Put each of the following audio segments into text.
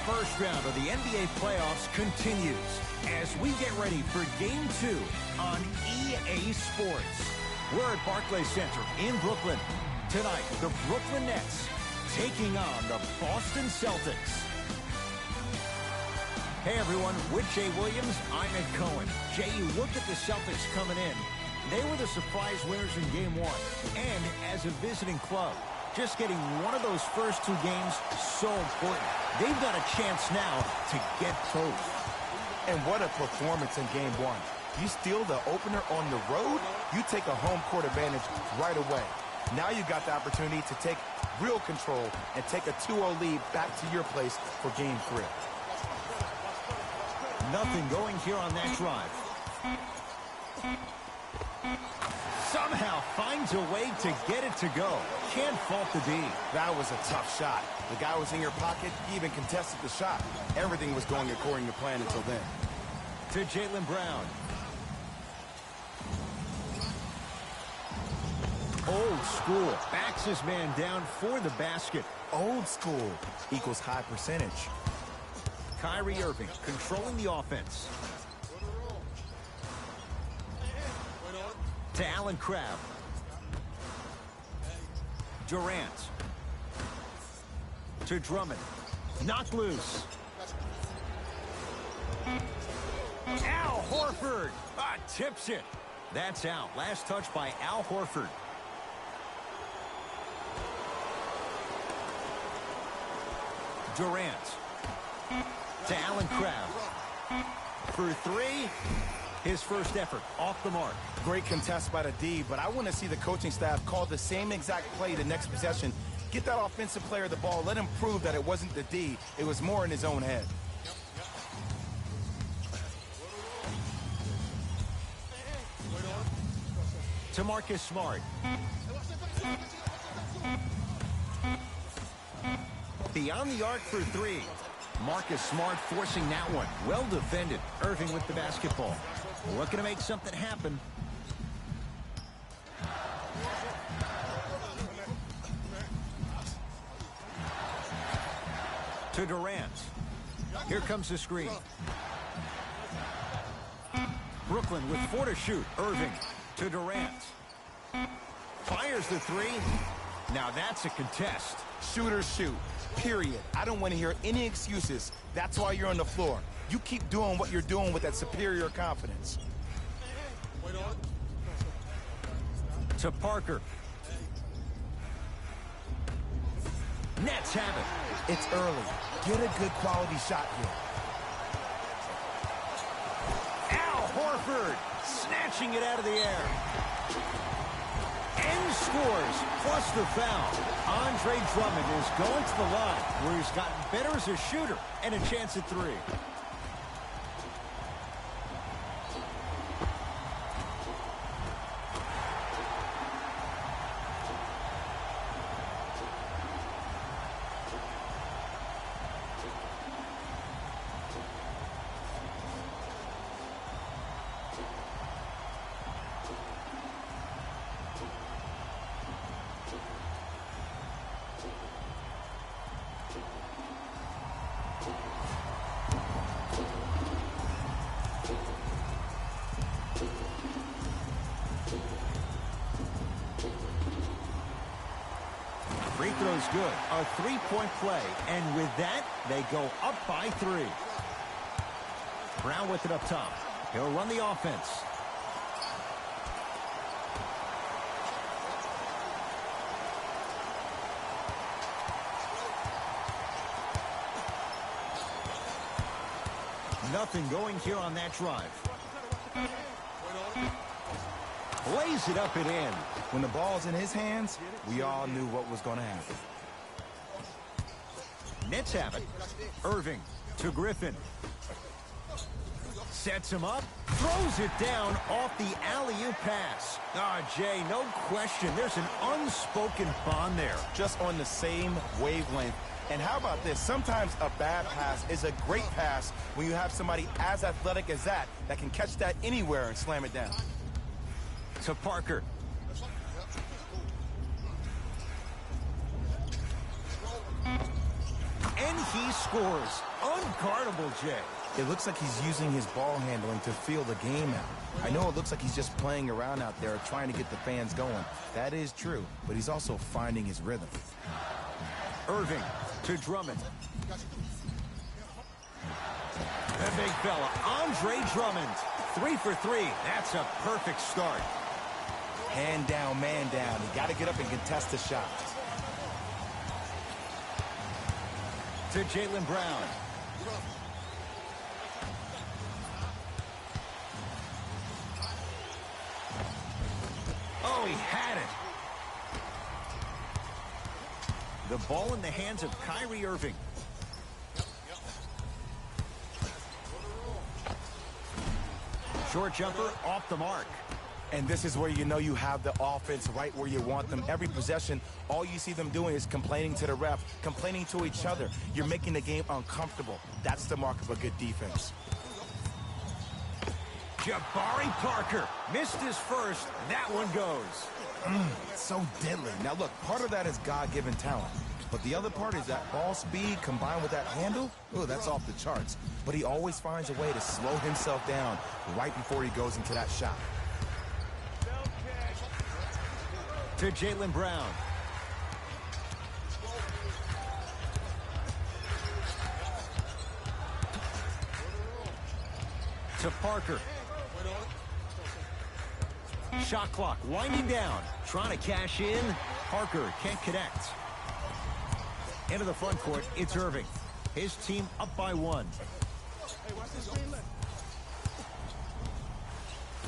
first round of the NBA playoffs continues as we get ready for Game 2 on EA Sports. We're at Barclays Center in Brooklyn. Tonight, the Brooklyn Nets taking on the Boston Celtics. Hey everyone, with Jay Williams, I'm Ed Cohen. Jay, you look at the Celtics coming in. They were the surprise winners in Game 1, and as a visiting club, just getting one of those first two games so important. They've got a chance now to get both. And what a performance in Game 1. You steal the opener on the road, you take a home court advantage right away. Now you got the opportunity to take real control and take a 2-0 lead back to your place for Game 3. Nothing going here on that drive. Somehow finds a way to get it to go. Can't fault the D. That was a tough shot. The guy was in your pocket. He even contested the shot. Everything was going according to plan until then. To Jaylen Brown. Old school. Backs his man down for the basket. Old school equals high percentage. Kyrie Irving controlling the offense. To Allen Crabbe. Durant. To Drummond. Knocked loose. Al Horford. Tips it. That's out. Last touch by Al Horford. Durant. To Allen Crabbe. For three. His first effort off the mark. Great contest by the D, but I want to see the coaching staff call the same exact play the next possession. Get that offensive player the ball. Let him prove that it wasn't the D. It was more in his own head. To Marcus Smart. Beyond the arc for three. Marcus Smart forcing that one. Well defended. Irving with the basketball. Looking to make something happen. To Durant. Here comes the screen. Brooklyn with 4 to shoot. Irving to Durant. Fires the three. Now that's a contest. Shooters shoot. Period. I don't want to hear any excuses. That's why you're on the floor. You keep doing what you're doing with that superior confidence. To Parker. Nets have it. It's early. Get a good quality shot here. Al Horford snatching it out of the air. And scores, plus the foul. Andre Drummond is going to the line where he's gotten better as a shooter and a chance at three. Free throw's good. A three-point play. And with that, they go up by 3. Brown with it up top. He'll run the offense. Nothing going here on that drive. Lays it up and in. When the ball's in his hands, we all knew what was going to happen. Nets have it. Irving to Griffin. Sets him up. Throws it down off the alley-oop pass. Jay, no question. There's an unspoken bond there. Just on the same wavelength. And how about this? Sometimes a bad pass is a great pass when you have somebody as athletic as that can catch that anywhere and slam it down. To Parker. And he scores. unguardable, Jay. It looks like he's using his ball handling to feel the game out. I know it looks like he's just playing around out there trying to get the fans going. That is true, but he's also finding his rhythm. Irving to Drummond. The big fella, Andre Drummond. 3 for 3. That's a perfect start. Hand down, man down. You got to get up and contest the shot. To Jaylen Brown. Oh, he had it. The ball in the hands of Kyrie Irving. Short jumper off the mark. And this is where you know you have the offense right where you want them. Every possession, all you see them doing is complaining to the ref, complaining to each other. You're making the game uncomfortable. That's the mark of a good defense. Jabari Parker missed his first. That one goes. So deadly. Now look, part of that is God-given talent. But the other part is that ball speed combined with that handle. Oh, that's off the charts. But he always finds a way to slow himself down right before he goes into that shot. To Jaylen Brown. To Parker. Shot clock winding down. Trying to cash in. Parker can't connect. Into the front court, it's Irving. His team up by 1.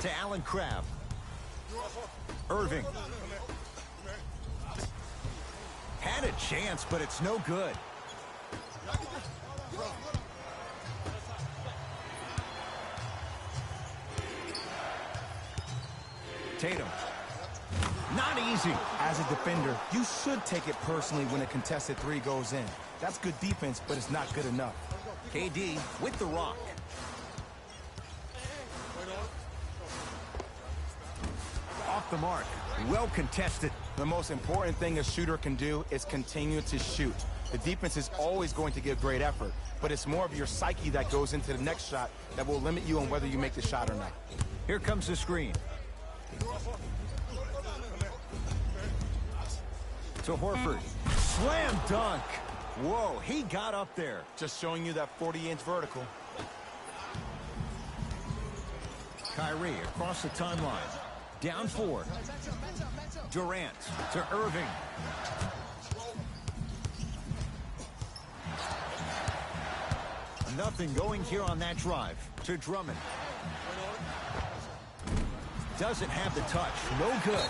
To Allen Crabbe. Irving. Had a chance, but it's no good. Tatum. Not easy. As a defender, you should take it personally when a contested 3 goes in. That's good defense, but it's not good enough. KD with the rock. Off the mark. Well contested. The most important thing a shooter can do is continue to shoot. The defense is always going to give great effort, but it's more of your psyche that goes into the next shot that will limit you on whether you make the shot or not. Here comes the screen. To Horford. Slam dunk. Whoa, he got up there. Just showing you that 40-inch vertical. Kyrie across the timeline. Down 4. Durant to Irving. Nothing going here on that drive. To Drummond. Doesn't have the touch. No good.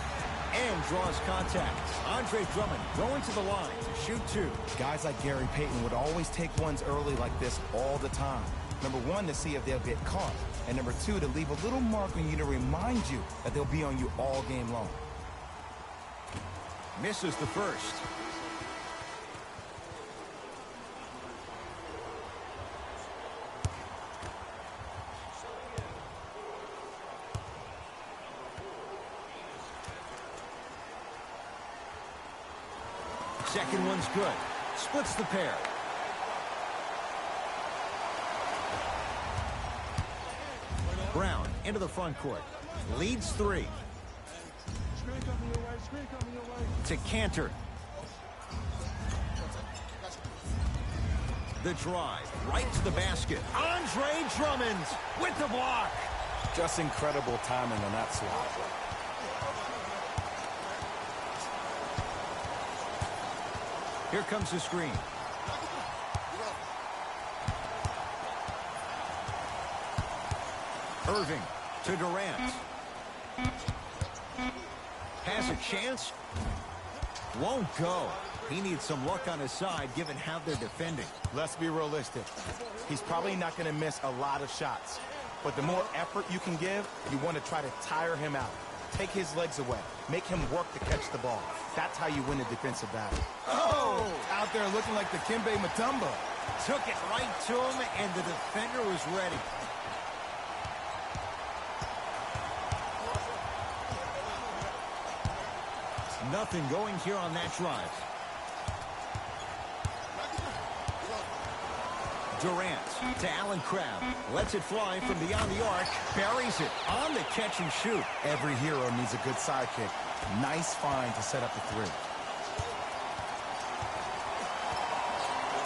And draws contact. Andre Drummond going to the line to shoot 2. Guys like Gary Payton would always take ones early like this all the time. Number 1, to see if they'll get caught. And number 2, to leave a little mark on you to remind you that they'll be on you all game long. Misses the first. Second one's good. Splits the pair. Brown into the front court. Leads 3. To Cantor. The drive. Right to the basket. Andre Drummond with the block. Just incredible timing on that swat. Here comes the screen. Irving to Durant. Has a chance. Won't go. He needs some luck on his side given how they're defending. Let's be realistic. He's probably not going to miss a lot of shots. But the more effort you can give, you want to try to tire him out. Take his legs away. Make him work to catch the ball. That's how you win a defensive battle. Oh! Out there looking like the Kimbe Mutombo. Took it right to him, and the defender was ready. Nothing going here on that drive. Durant to Allen Crabbe. Lets it fly from beyond the arc. Buries it on the catch and shoot. Every hero needs a good sidekick. Nice find to set up the three.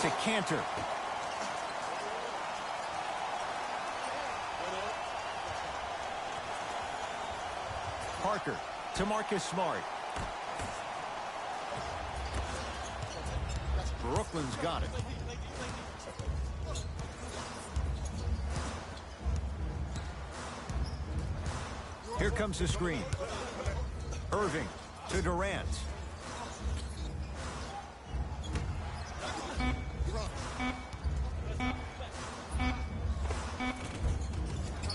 To Cantor. Parker to Marcus Smart. Brooklyn's got it. Here comes the screen. Irving to Durant.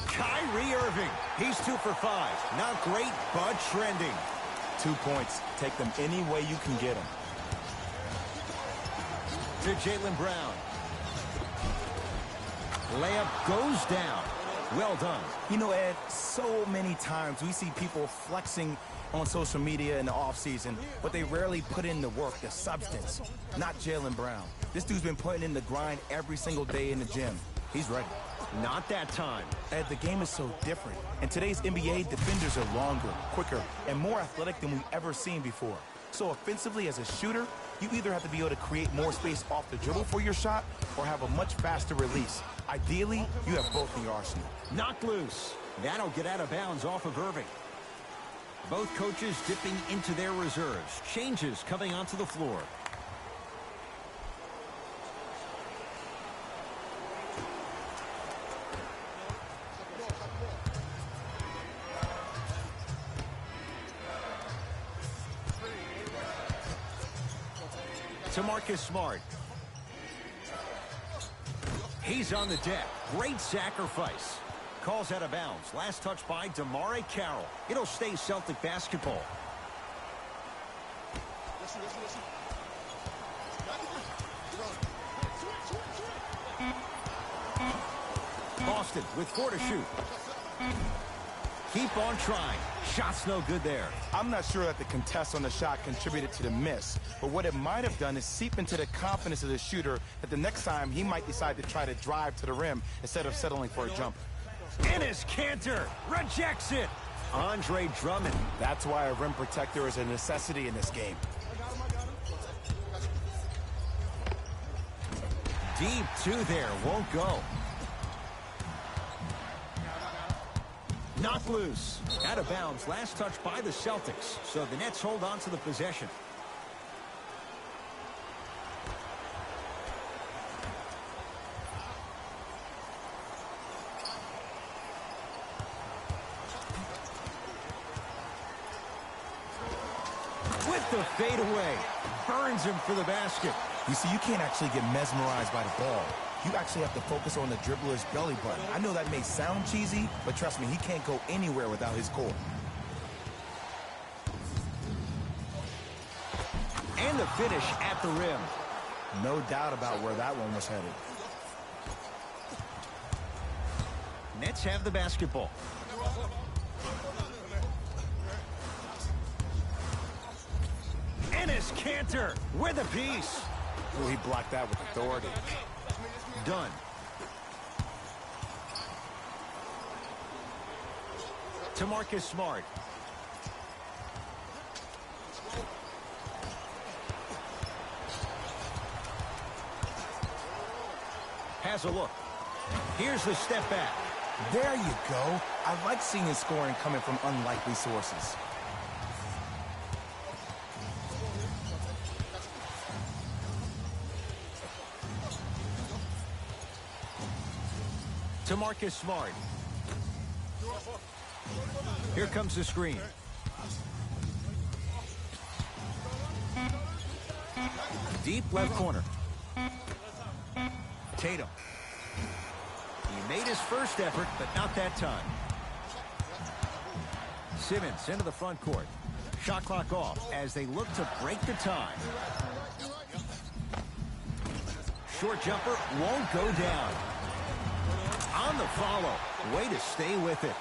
Kyrie Irving. He's 2 for 5. Not great, but trending. 2 points. Take them any way you can get them. To Jaylen Brown. Layup goes down. Well done. You know, Ed, so many times we see people flexing on social media in the offseason, but they rarely put in the work, the substance. Not Jaylen Brown. This dude's been putting in the grind every single day in the gym. He's ready. Not that time. Ed, the game is so different. In today's NBA, defenders are longer, quicker, and more athletic than we've ever seen before. So offensively, as a shooter, you either have to be able to create more space off the dribble for your shot or have a much faster release. Ideally, you have both in your arsenal. Knocked loose. That'll get out of bounds off of Irving. Both coaches dipping into their reserves. Changes coming onto the floor. To Marcus Smart. He's on the deck. Great sacrifice. Calls out of bounds. Last touch by DeMare Carroll. It'll stay Celtic basketball. Boston with 4 to shoot. Keep on trying. Shot's no good there. I'm not sure that the contest on the shot contributed to the miss, but what it might have done is seep into the confidence of the shooter that the next time he might decide to try to drive to the rim instead of settling for a jumper. Enes Kanter rejects it. Andre Drummond. That's why a rim protector is a necessity in this game. Deep 2 there. Won't go. Knocked loose. Out of bounds. Last touch by the Celtics. So the Nets hold on to the possession. With the fadeaway. Burns him for the basket. You see, you can't actually get mesmerized by the ball. You actually have to focus on the dribbler's belly button. I know that may sound cheesy, but trust me, he can't go anywhere without his core. And the finish at the rim. No doubt about where that one was headed. Nets have the basketball. Enes Kanter with a piece. Ooh, he blocked that with authority. Done. To Marcus Smart. Has a look. Here's the step back. There you go. I like seeing his scoring coming from unlikely sources. To Marcus Smart. Here comes the screen. Deep left corner. Tatum. He made his first effort, but not that time. Simmons into the front court. Shot clock off as they look to break the tie. Short jumper won't go down. On the follow. Way to stay with it.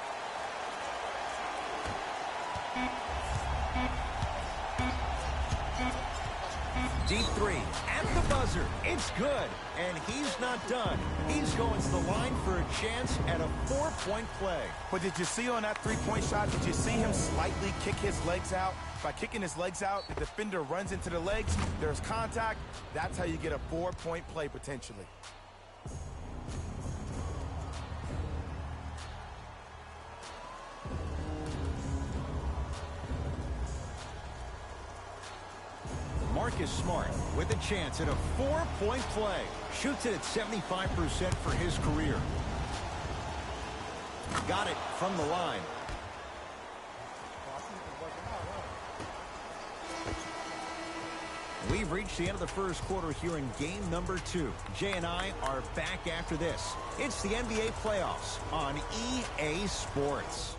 Deep three at the buzzer. It's good. And he's not done. He's going to the line for a chance at a 4-point play. But did you see on that three-point shot, did you see him slightly kick his legs out? By kicking his legs out, the defender runs into the legs. There's contact. That's how you get a 4-point play potentially. Marcus Smart with a chance at a 4-point play. Shoots it at 75% for his career. Got it from the line. We've reached the end of the first quarter here in game number 2. Jay and I are back after this. It's the NBA playoffs on EA Sports.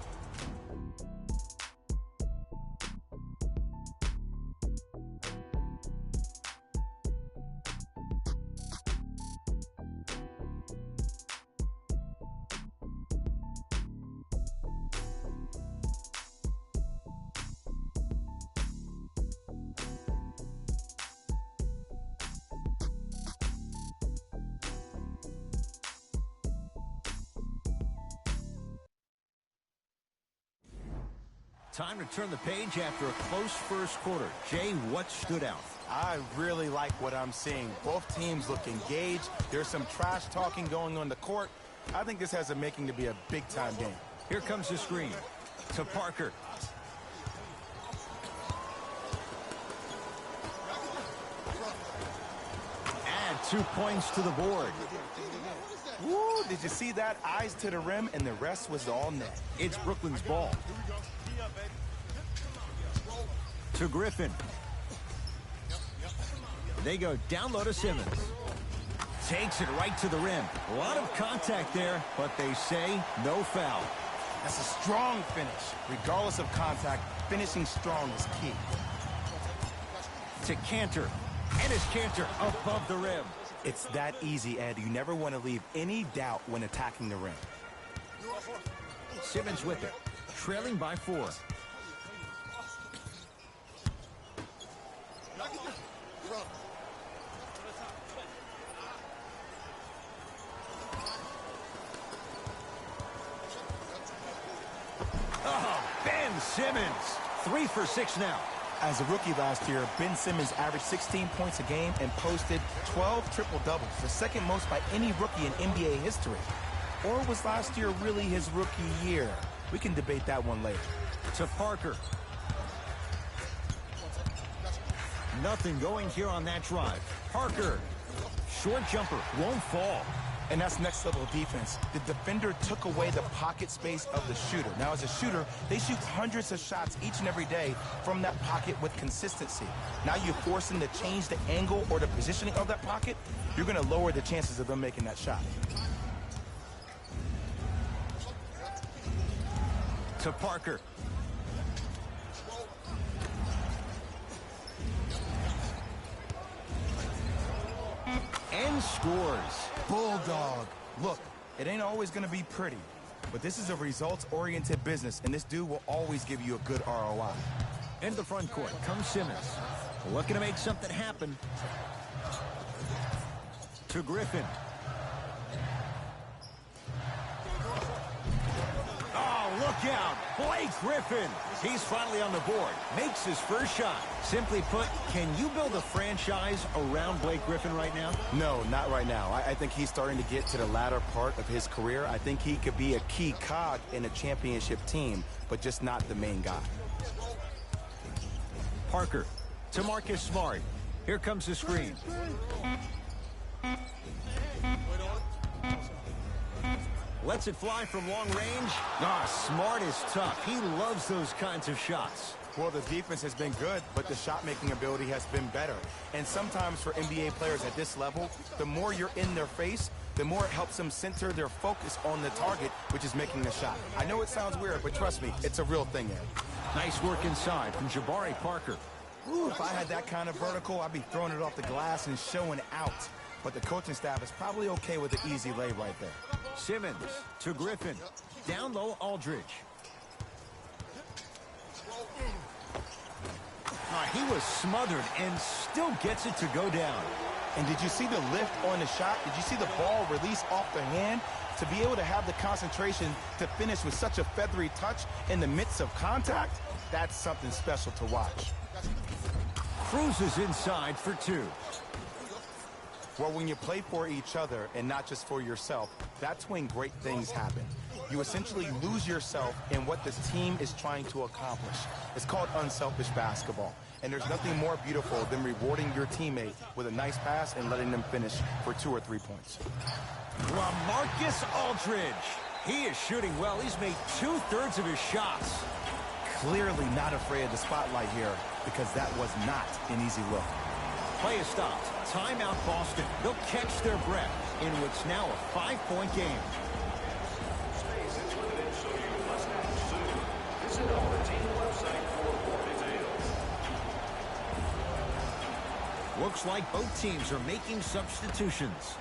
Time to turn the page after a close first quarter. Jay, what stood out? I really like what I'm seeing. Both teams look engaged. There's some trash talking going on the court. I think this has a making to be a big-time game. Here comes the screen to Parker. Add 2 points to the board. Woo, did you see that? Eyes to the rim, and the rest was all net. It's Brooklyn's ball. To Griffin. They go down low to Simmons. Takes it right to the rim. A lot of contact there, but they say no foul. That's a strong finish. Regardless of contact, finishing strong is key. To Cantor. And it's Cantor above the rim. It's that easy, Ed. You never want to leave any doubt when attacking the rim. Simmons with it. Trailing by 4. Oh, Ben Simmons. 3 for 6 now. As a rookie last year, Ben Simmons averaged 16 points a game and posted 12 triple-doubles, the second most by any rookie in NBA history. Or was last year really his rookie year? We can debate that one later. To Parker. Nothing going here on that drive. Parker. Short jumper. Won't fall. And that's next level of defense. The defender took away the pocket space of the shooter. Now, as a shooter, they shoot hundreds of shots each and every day from that pocket with consistency. Now you force them to change the angle or the positioning of that pocket, you're going to lower the chances of them making that shot. To Parker. And scores. Bulldog. Look, it ain't always going to be pretty, but this is a results-oriented business, and this dude will always give you a good ROI. Into the front court comes Simmons. Looking to make something happen. To Griffin. Oh, look out. Blake Griffin. He's finally on the board. Makes his first shot. Simply put, can you build a franchise around Blake Griffin right now? No, not right now. I think he's starting to get to the latter part of his career. I think he could be a key cog in a championship team, but just not the main guy. Parker to Marcus Smart. Here comes the screen. Lets it fly from long range. Smart is tough. He loves those kinds of shots. Well, the defense has been good, but the shot-making ability has been better. And sometimes for NBA players at this level, the more you're in their face, the more it helps them center their focus on the target, which is making the shot. I know it sounds weird, but trust me, it's a real thing, Ed. Nice work inside from Jabari Parker. Ooh, if I had that kind of vertical, I'd be throwing it off the glass and showing out. But the coaching staff is probably okay with the easy lay right there. Simmons to Griffin. Down low, Aldridge. He was smothered and still gets it to go down. And did you see the lift on the shot? Did you see the ball release off the hand? To be able to have the concentration to finish with such a feathery touch in the midst of contact, that's something special to watch. Cruises inside for two. Well, when you play for each other and not just for yourself, that's when great things happen. You essentially lose yourself in what this team is trying to accomplish. It's called unselfish basketball. And there's nothing more beautiful than rewarding your teammate with a nice pass and letting them finish for 2 or 3 points. LaMarcus Aldridge. He is shooting well. He's made 2/3 of his shots. Clearly not afraid of the spotlight here because that was not an easy look. Play is stopped. Timeout Boston. They'll catch their breath in what's now a 5-point game. Space is limited, so you must act soon. Visit our team website for more details. Looks like both teams are making substitutions.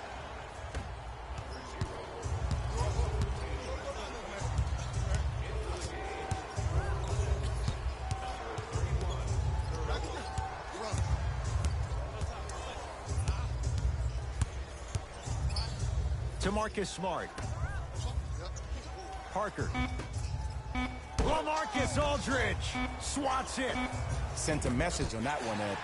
To Marcus Smart. Parker. LaMarcus Aldridge swats it. Sent a message on that one, Ed.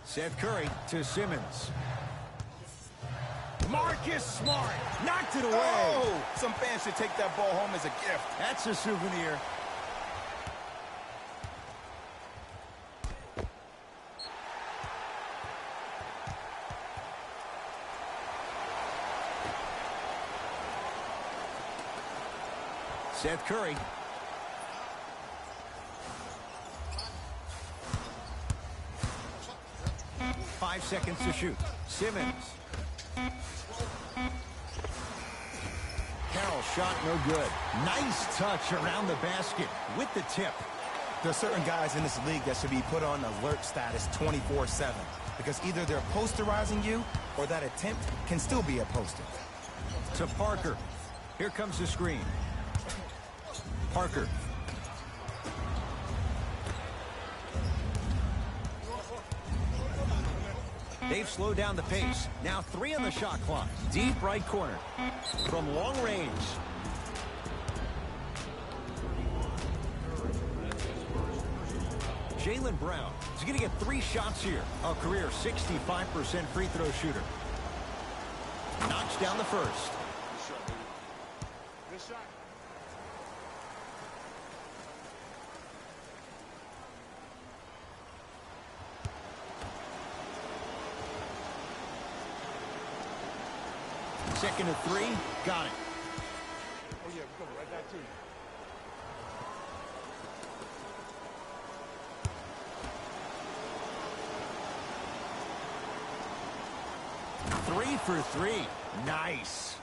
Seth Curry to Simmons. Marcus Smart knocked it away. Oh, some fans should take that ball home as a gift. That's a souvenir. Seth Curry. Five seconds to shoot. Simmons. Carroll shot no good. Nice touch around the basket with the tip. There are certain guys in this league that should be put on alert status 24/7 because either they're posterizing you or that attempt can still be a poster. To Parker. Here comes the screen. Parker. They've slowed down the pace. Now 3 on the shot clock. Deep right corner. From long range. Jaylen Brown is going to get 3 shots here. A career 65% free throw shooter. Knocks down the first. Good shot. Second and 3. Got it. Oh, yeah, we're coming right back to you. 3 for 3. Nice.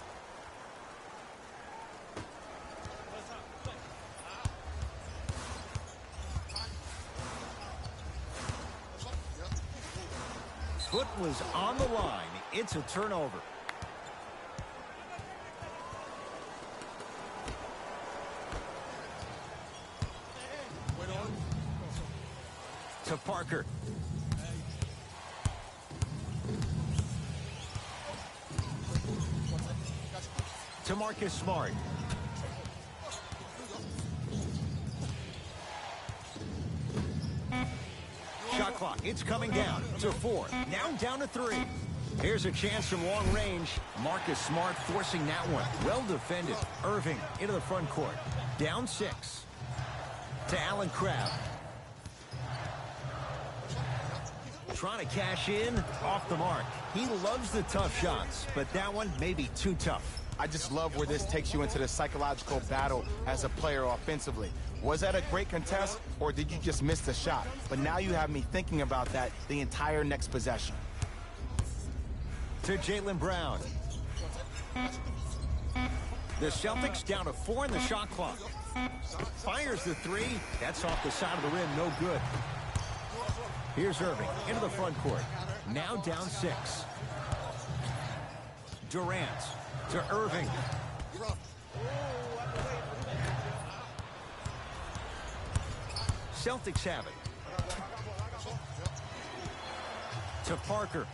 Foot was on the line. It's a turnover. To Parker. To Marcus Smart. Shot clock. It's coming down to 4. Now down to 3. Here's a chance from long range. Marcus Smart forcing that one. Well defended. Irving into the front court. Down 6. To Allen Crabbe. Trying to cash in. Off the mark. He loves the tough shots, but that one may be too tough. I just love where this takes you into the psychological battle as a player offensively. Was that a great contest, or did you just miss the shot? But now you have me thinking about that the entire next possession. To Jaylen Brown. The Celtics down to 4 in the shot clock. Fires the 3. That's off the side of the rim. No good. Here's Irving into the front court. Now down 6. Durant to Irving. Celtics have it. To Parker.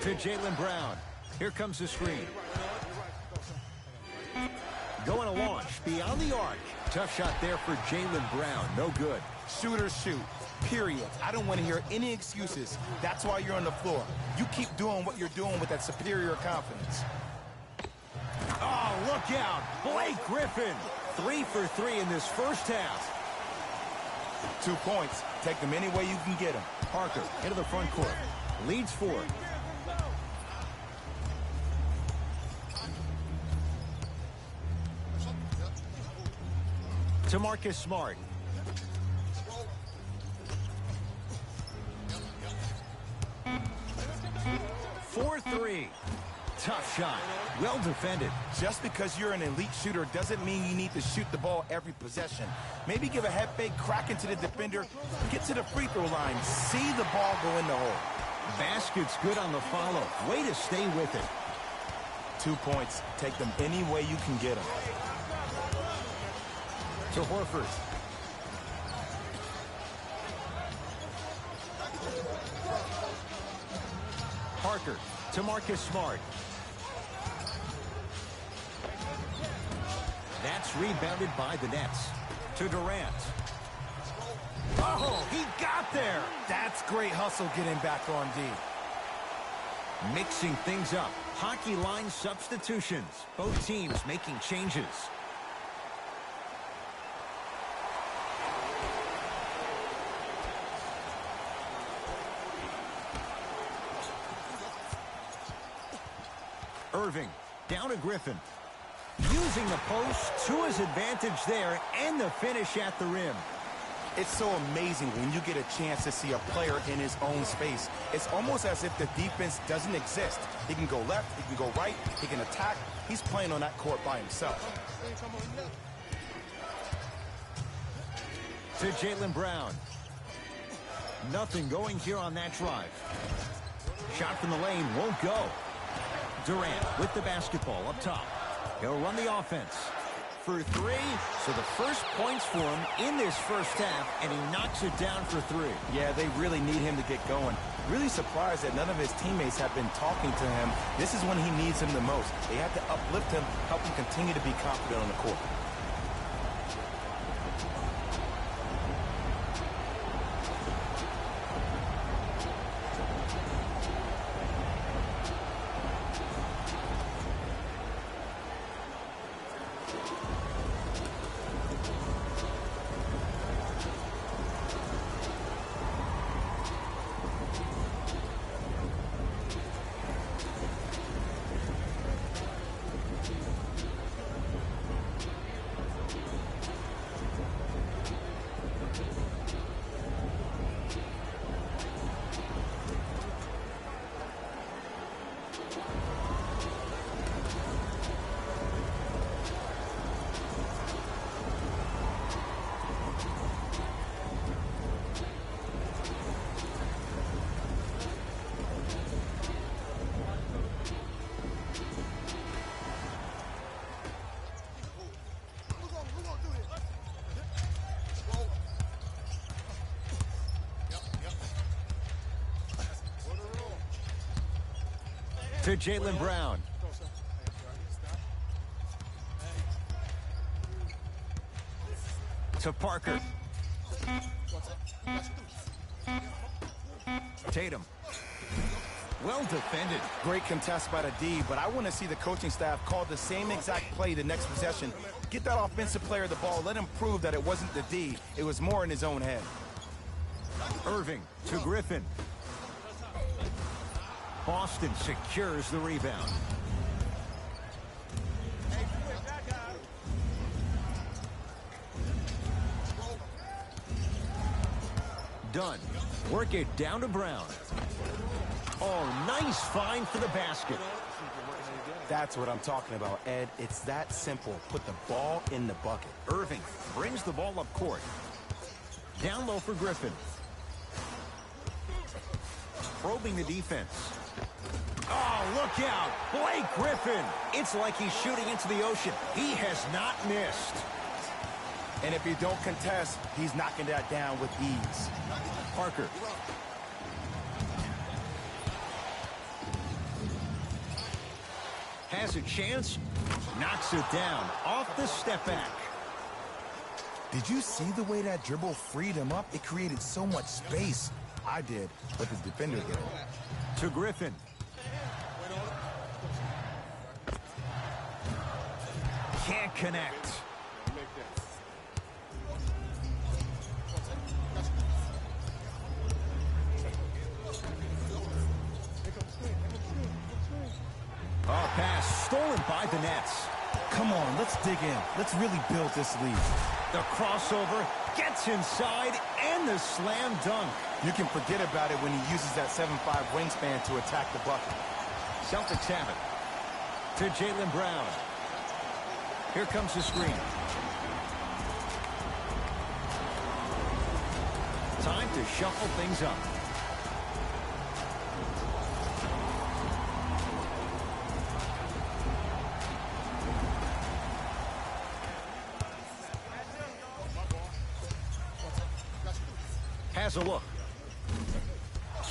To Jaylen Brown. Here comes the screen. Going to launch beyond the arc. Tough shot there for Jaylen Brown. No good. Shooters shoot. Period. I don't want to hear any excuses. That's why you're on the floor. You keep doing what you're doing with that superior confidence. Oh, look out. Blake Griffin. 3 for 3 in this first half. 2 points. Take them any way you can get them. Parker into the front court. Leads 4. To Marcus Smart. For 3. Tough shot. Well defended. Just because you're an elite shooter doesn't mean you need to shoot the ball every possession. Maybe give a head fake, crack into the defender, get to the free throw line, see the ball go in the hole. Basket's good on the follow. Way to stay with it. 2 points. Take them any way you can get them. To Horford. Parker to Marcus Smart. That's rebounded by the Nets. To Durant. Oh, he got there. That's great hustle getting back on D. Mixing things up. Hockey line substitutions. Both teams making changes. Irving down to Griffin. Using the post to his advantage there and the finish at the rim. It's so amazing when you get a chance to see a player in his own space. It's almost as if the defense doesn't exist. He can go left, he can go right, he can attack. He's playing on that court by himself. To Jaylen Brown. Nothing going here on that drive. Shot from the lane won't go. Durant with the basketball up top. He'll run the offense. For 3, so the first points for him in this first half, and he knocks it down for 3. Yeah, they really need him to get going. Really surprised that none of his teammates have been talking to him. This is when he needs him the most. They have to uplift him, help him continue to be confident on the court. To Jaylen Brown. To Parker. Tatum. Well defended. Great contest by the D, but I want to see the coaching staff call the same exact play the next possession. Get that offensive player the ball. Let him prove that it wasn't the D. It was more in his own head. Irving to Griffin. Boston secures the rebound. Done. Work it down to Brown. Oh, nice find for the basket. That's what I'm talking about, Ed. It's that simple. Put the ball in the bucket. Irving brings the ball up court. Down low for Griffin. Probing the defense. Oh, look out. Blake Griffin. It's like he's shooting into the ocean. He has not missed. And if you don't contest, he's knocking that down with ease. Parker. Has a chance. Knocks it down. Off the step back. Did you see the way that dribble freed him up? It created so much space. I did, but the defender did. To Griffin. Can't connect. Oh, pass stolen by the Nets. Come on, let's dig in. Let's really build this lead. The crossover gets inside and the slam dunk. You can forget about it when he uses that 7'5" wingspan to attack the bucket. Celtics have it. To Jaylen Brown. Here comes the screen. Time to shuffle things up. Has a look.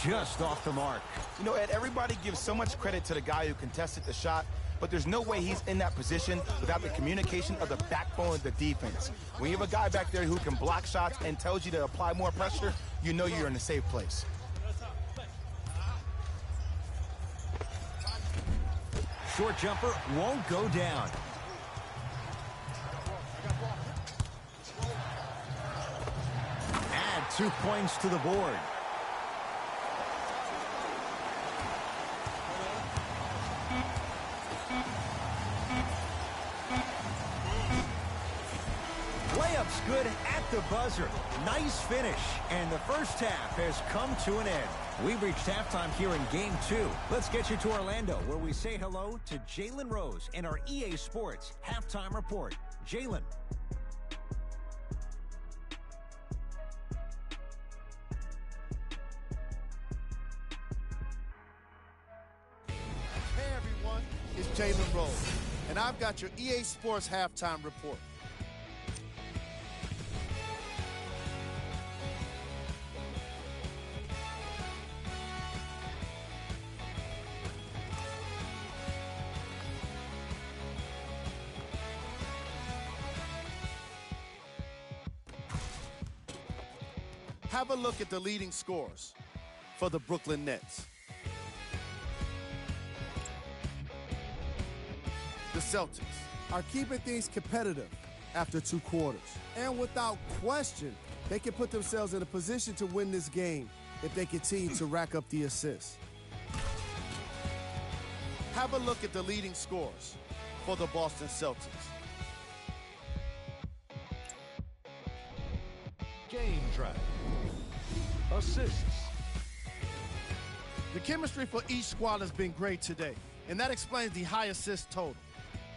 Just off the mark. You know, Ed, everybody gives so much credit to the guy who contested the shot, but there's no way he's in that position without the communication of the backbone of the defense. When you have a guy back there who can block shots and tells you to apply more pressure, you know you're in a safe place. Short jumper won't go down. Add 2 points to the board. Layup's good at the buzzer. Nice finish. And the first half has come to an end. We've reached halftime here in Game 2. Let's get you to Orlando, where we say hello to Jalen Rose in our EA Sports Halftime Report. Jalen. Hey everyone, it's Jalen Rose, and I've got your EA Sports Halftime Report. Have a look at the leading scorers for the Brooklyn Nets. The Celtics are keeping things competitive after 2 quarters. And without question, they can put themselves in a position to win this game if they continue to rack up the assists. Have a look at the leading scorers for the Boston Celtics. Game track. Assists. The chemistry for each squad has been great today, and that explains the high assist total.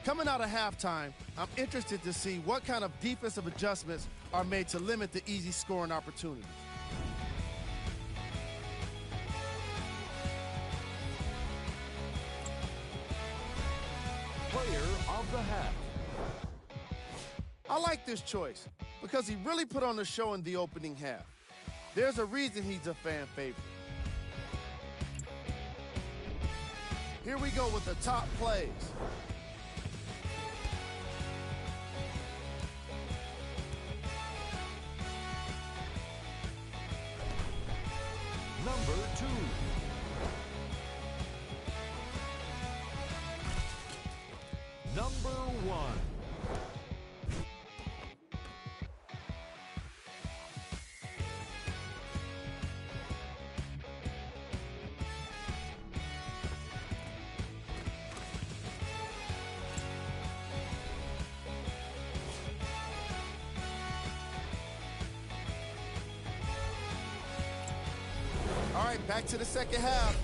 Coming out of halftime, I'm interested to see what kind of defensive adjustments are made to limit the easy scoring opportunities. Player of the half. I like this choice because he really put on the show in the opening half. There's a reason he's a fan favorite. Here we go with the top plays. Number 2. Number 1. All right, back to the second half.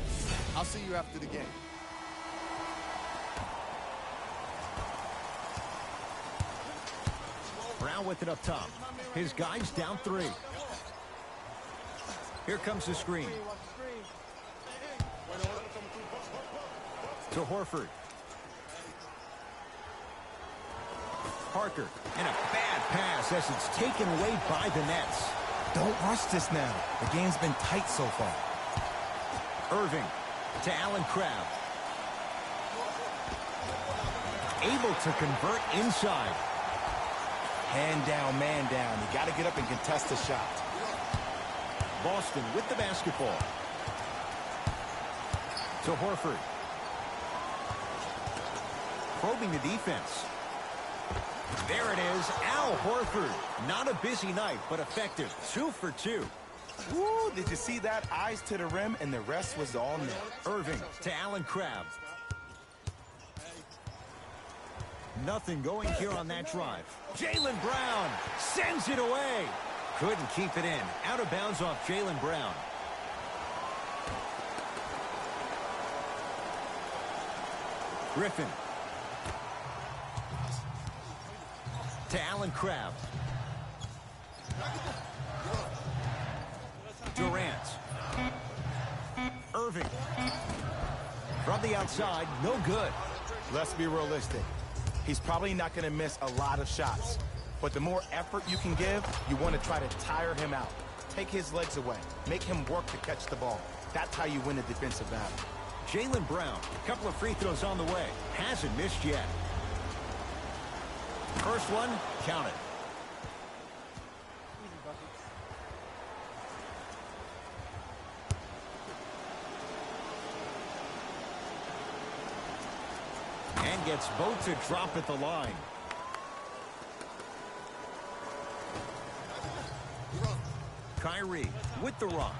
I'll see you after the game. Brown with it up top. His guy's down 3. Here comes the screen. To Horford. Parker. And a bad pass as it's taken away by the Nets. Don't rush this now. The game's been tight so far. Irving to Allen Crabbe. Able to convert inside. Hand down, man down. You got to get up and contest the shot. Boston with the basketball. To Horford. Probing the defense. There it is, Al Horford. Not a busy night, but effective. 2 for 2. Woo, did you see that? Eyes to the rim, and the rest was all net. Irving to Allen Crabbe. Nothing going here on that drive. Jaylen Brown sends it away. Couldn't keep it in. Out of bounds off Jaylen Brown. Griffin. To Allen Crabbe. Durant. Irving. From the outside, no good. Let's be realistic. He's probably not going to miss a lot of shots. But the more effort you can give, you want to try to tire him out. Take his legs away. Make him work to catch the ball. That's how you win a defensive battle. Jaylen Brown, a couple of free throws on the way. Hasn't missed yet. First one, count it. And gets both to drop at the line. Kyrie with the rock.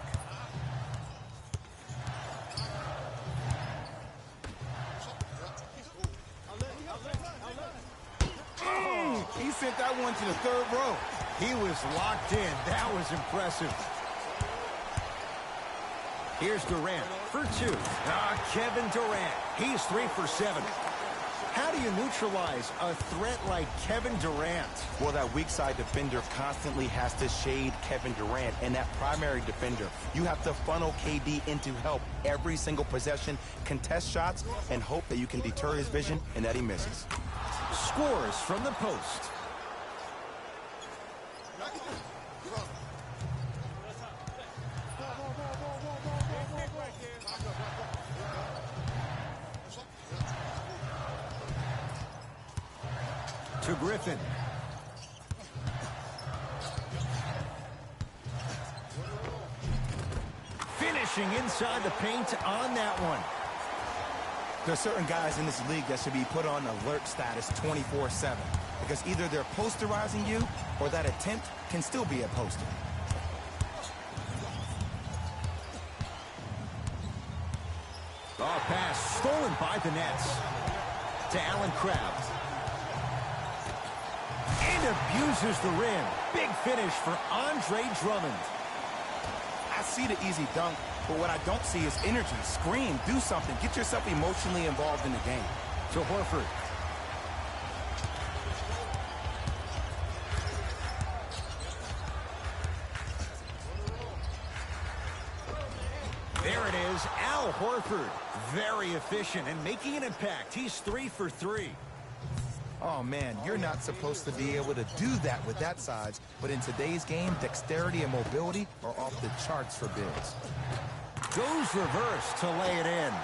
He sent that one to the third row. He was locked in. That was impressive. Here's Durant for 2. Kevin Durant. He's 3 for 7. How do you neutralize a threat like Kevin Durant? Well, that weak side defender constantly has to shade Kevin Durant, and that primary defender, you have to funnel KD into help every single possession, contest shots, and hope that you can deter his vision and that he misses. Scores from the post. To Griffin. Finishing inside the paint on that one. There are certain guys in this league that should be put on alert status 24/7 because either they're posterizing you or that attempt can still be a poster. Pass stolen by the Nets. To Allen Crabbe. And abuses the rim. Big finish for Andre Drummond. I see the easy dunk, but what I don't see is energy. Scream, do something. Get yourself emotionally involved in the game. To Horford. There it is, Al Horford. Very efficient and making an impact. He's 3 for 3. Oh, man, you're not supposed to be able to do that with that size, but in today's game, dexterity and mobility are off the charts for bigs. Goes reverse to lay it in.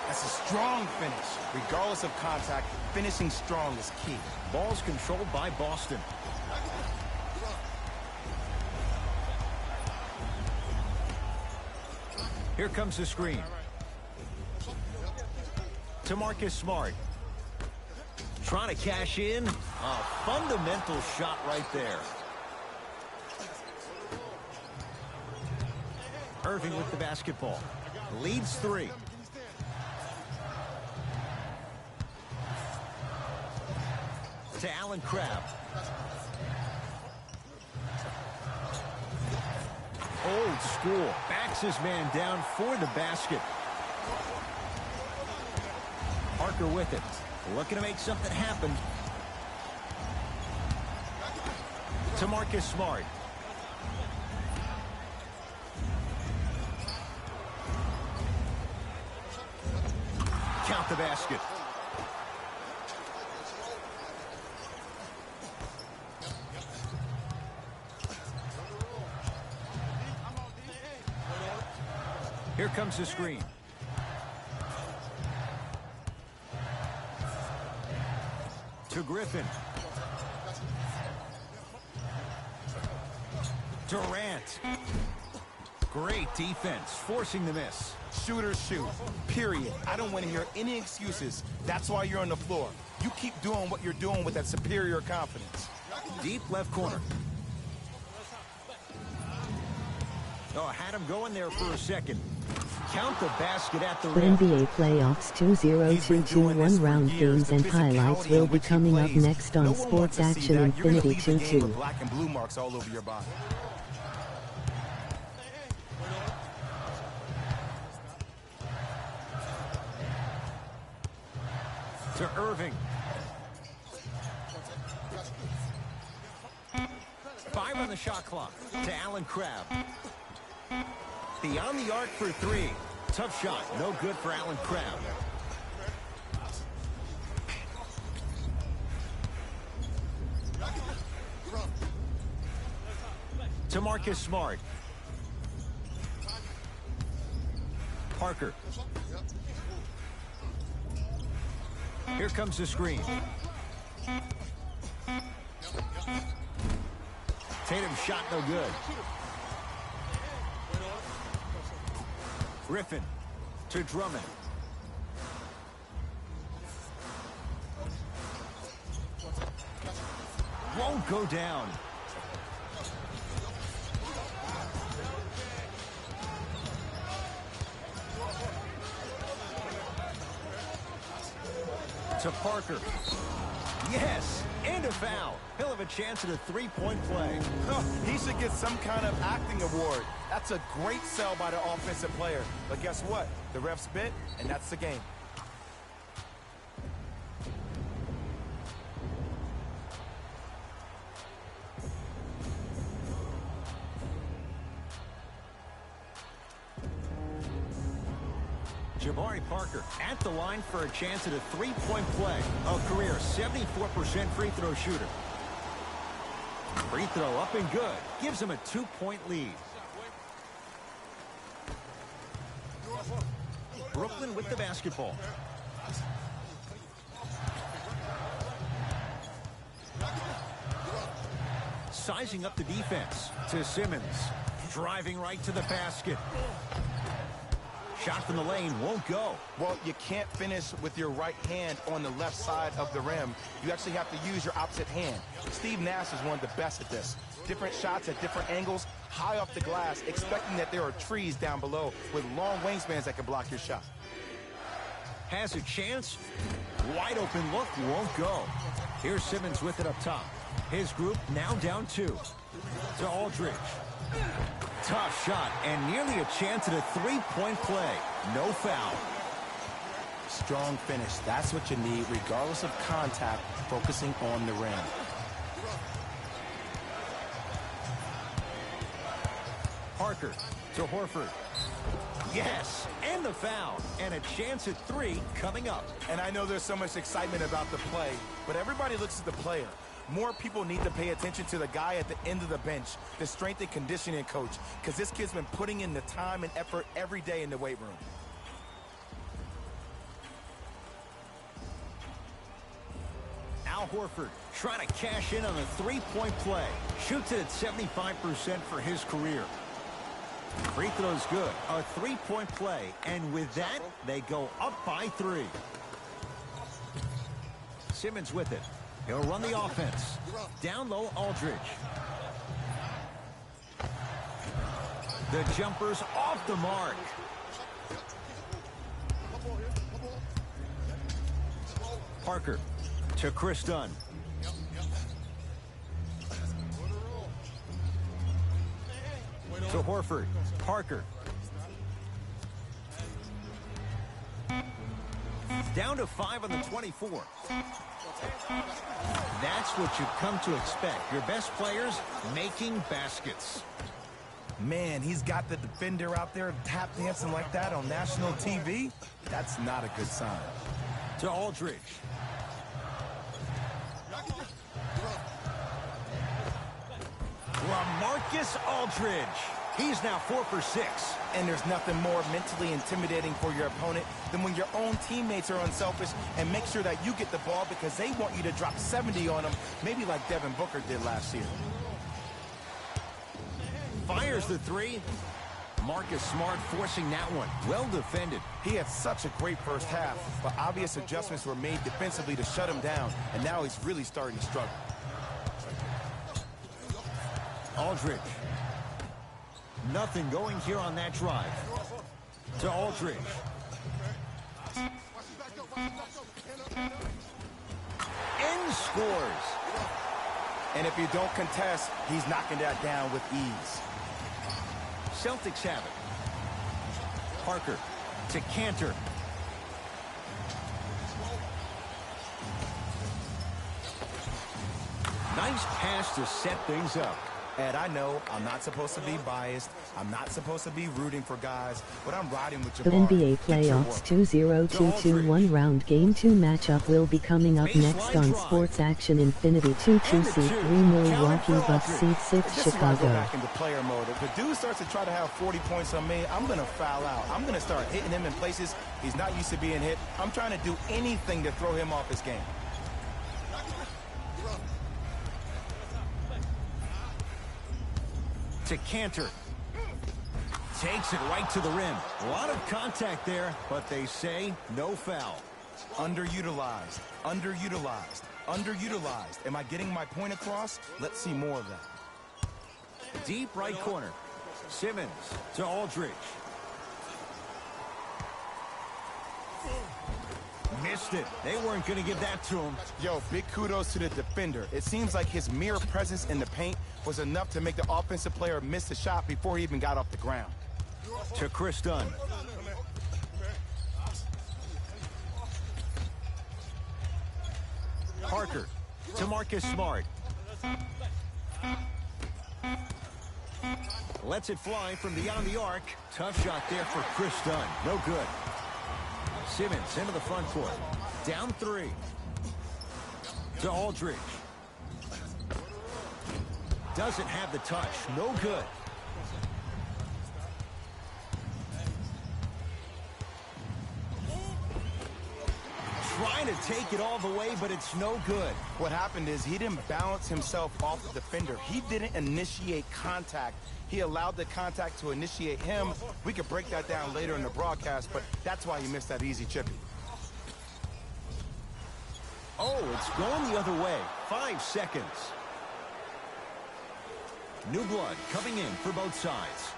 That's a strong finish. Regardless of contact, finishing strong is key. Ball's controlled by Boston. Here comes the screen. To Marcus Smart. Trying to cash in. A fundamental shot right there. Irving with the basketball. Leads 3. To Allen Crabbe. Old school. Backs his man down for the basket. Parker with it. Looking to make something happen. To Marcus Smart. count the basket. Here comes the screen. To Griffin. Durant. Great defense, forcing the miss. Shooters shoot, period. I don't want to hear any excuses. That's why you're on the floor. You keep doing what you're doing with that superior confidence. Deep left corner. Oh, had him going there for a second. Count the basket at the For rim. NBA playoffs 2021 round games and highlights will be coming up next on Sports Action Infinity 22. Black and blue marks all over your body. To Irving. 5 on the shot clock. To Allen Crabbe. Beyond the arc for 3. Tough shot. No good for Allen Crabbe. To Marcus Smart. Parker. Here comes the screen. Tatum's shot no good. Griffin to Drummond. Won't go down. To Parker. Yes, and a foul. He'll have a chance at a three-point play. He should get some kind of acting award. That's a great sell by the offensive player. But guess what? The refs bit, and that's the game. Jabari Parker at the line for a chance at a three-point play. A career 74% free throw shooter. Free throw up and good. Gives him a 2-point lead. Brooklyn with the basketball. Sizing up the defense to Simmons. Driving right to the basket. Shot from the lane won't go. Well, you can't finish with your right hand on the left side of the rim. You actually have to use your opposite hand. Steve Nash is one of the best at this. Different shots at different angles, high off the glass, expecting that there are trees down below with long wingspans that can block your shot. Has a chance. Wide open look won't go. Here's Simmons with it up top. His group now down 2. To Aldridge. Tough shot and nearly a chance at a three-point play. No foul. Strong finish. That's what you need, regardless of contact, focusing on the rim. Parker to Horford. Yes, and the foul. And a chance at 3 coming up. And I know there's so much excitement about the play, but everybody looks at the player. More people need to pay attention to the guy at the end of the bench, the strength and conditioning coach, because this kid's been putting in the time and effort every day in the weight room. Al Horford trying to cash in on a three-point play. Shoots it at 75% for his career. Free throw's good. A three-point play. And with that, they go up by 3. Simmons with it. He'll run the offense. Down low, Aldridge. The jumper's off the mark. Parker to Chris Dunn. To Horford. Parker. Down to 5 on the 24. That's what you come to expect. Your best players making baskets. Man, he's got the defender out there tap dancing like that on national TV. That's not a good sign. To Aldridge. LaMarcus Aldridge. He's now 4 for 6. And there's nothing more mentally intimidating for your opponent than when your own teammates are unselfish and make sure that you get the ball because they want you to drop 70 on them, maybe like Devin Booker did last year. Fires the three. Marcus Smart forcing that one. Well defended. He had such a great first half, but obvious adjustments were made defensively to shut him down, and now he's really starting to struggle. Aldridge. Nothing going here on that drive. To Aldridge. And scores. And if you don't contest, he's knocking that down with ease. Celtics have it. Parker to Cantor. Nice pass to set things up. Ed, I know I'm not supposed to be biased. I'm not supposed to be rooting for guys, but I'm riding with The Jabbar. NBA playoffs 2022-1 round Game 2 matchup will be coming up next on Sports Action Infinity. 2-2 seed 3 Milwaukee Bucks seed 6 This is where I go Chicago. back into player mode. If the dude starts to try to have 40 points on me, I'm going to foul out. I'm going to start hitting him in places he's not used to being hit. I'm trying to do anything to throw him off his game. To Cantor. Takes it right to the rim. A lot of contact there, but they say no foul. Underutilized, underutilized, underutilized. Am I getting my point across? Let's see more of that. Deep right corner. Simmons to Aldridge. Missed it. They weren't going to give that to him. Yo, big kudos to the defender. It seems like his mere presence in the paint was enough to make the offensive player miss the shot before he even got off the ground. To Chris Dunn. Parker to Marcus Smart. Lets it fly from beyond the arc. Tough shot there for Chris Dunn. No good. Simmons into the front court. Down 3. To Aldridge. Doesn't have the touch. No good. Trying to take it all the way, but it's no good. What happened is he didn't balance himself off the defender. He didn't initiate contact. He allowed the contact to initiate him. We could break that down later in the broadcast, but that's why he missed that easy chippy. Oh, it's going the other way. 5 seconds. New blood coming in for both sides.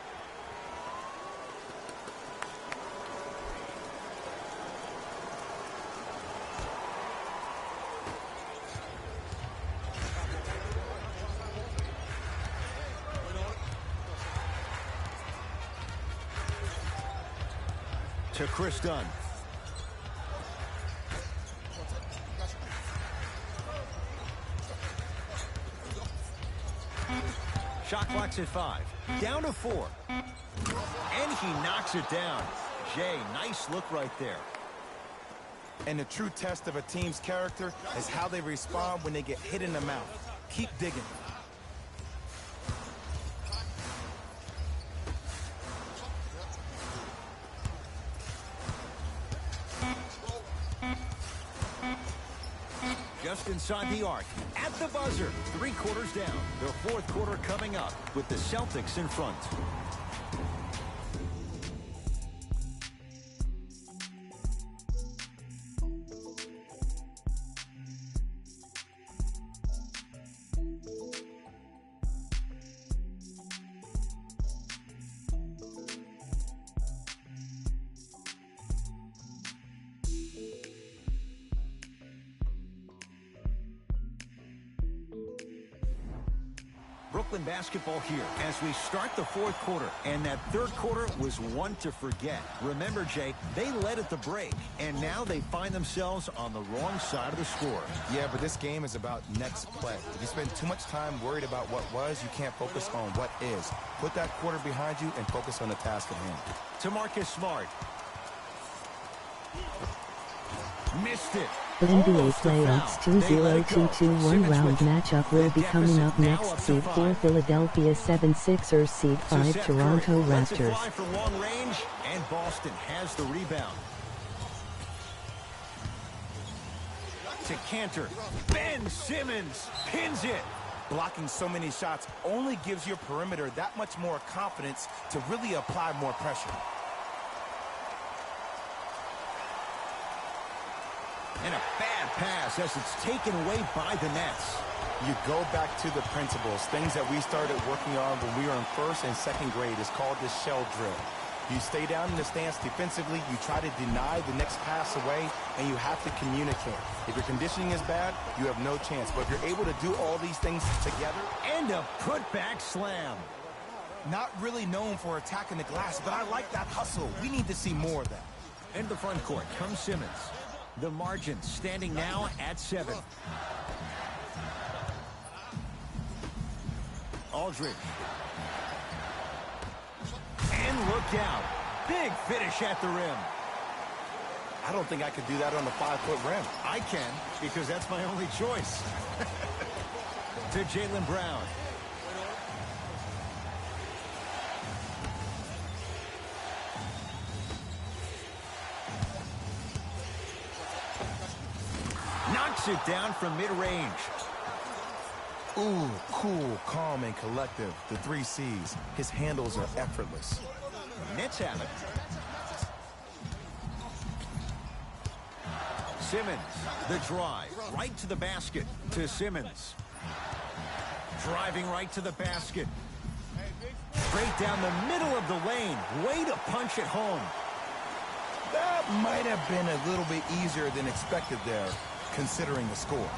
To Chris Dunn. Shot clock's at 5. Down to 4. And he knocks it down. Jay, nice look right there. And the true test of a team's character is how they respond when they get hit in the mouth. Keep digging. Just inside the arc. At the buzzer. 3 quarters down. The 4th quarter coming up with the Celtics in front. Brooklyn basketball here as we start the 4th quarter, and that 3rd quarter was one to forget. Remember, Jay, they led at the break, and now they find themselves on the wrong side of the score. Yeah, but this game is about next play. If you spend too much time worried about what was, you can't focus on what is. Put that quarter behind you and focus on the task at hand. To Marcus Smart. Missed it. NBA Almost a playoffs foul. They let it go. 2-0-2-2 Simmons one-round with it. matchup will The be coming deficit up now next. up to Seed 4 5. Philadelphia 76ers, Seed To 5 Seth Toronto Curry. Lets it Raptors. fly from long range, and Boston has the rebound. To Cantor. Ben Simmons pins it. Blocking so many shots only gives your perimeter that much more confidence to really apply more pressure. And a bad pass as it's taken away by the Nets. You go back to the principles, things that we started working on when we were in first and second grade. Is called the shell drill. You stay down in the stance defensively, you try to deny the next pass away, and you have to communicate. If your conditioning is bad, you have no chance. But if you're able to do all these things together. And a putback slam. Not really known for attacking the glass, but I like that hustle. We need to see more of that. Into the front court comes Simmons. The margin standing now at 7. Aldridge. And look out. Big finish at the rim. I don't think I could do that on the 5-foot rim. I can, because that's my only choice. To Jaylen Brown. Knocks it down from mid-range. Ooh, cool, calm, and collective. The 3 C's. His handles are effortless. Nets have it. Simmons, the drive, right to the basket. To Simmons. Driving right to the basket. Straight down the middle of the lane. Way to punch it home. That might have been a little bit easier than expected there, considering the score.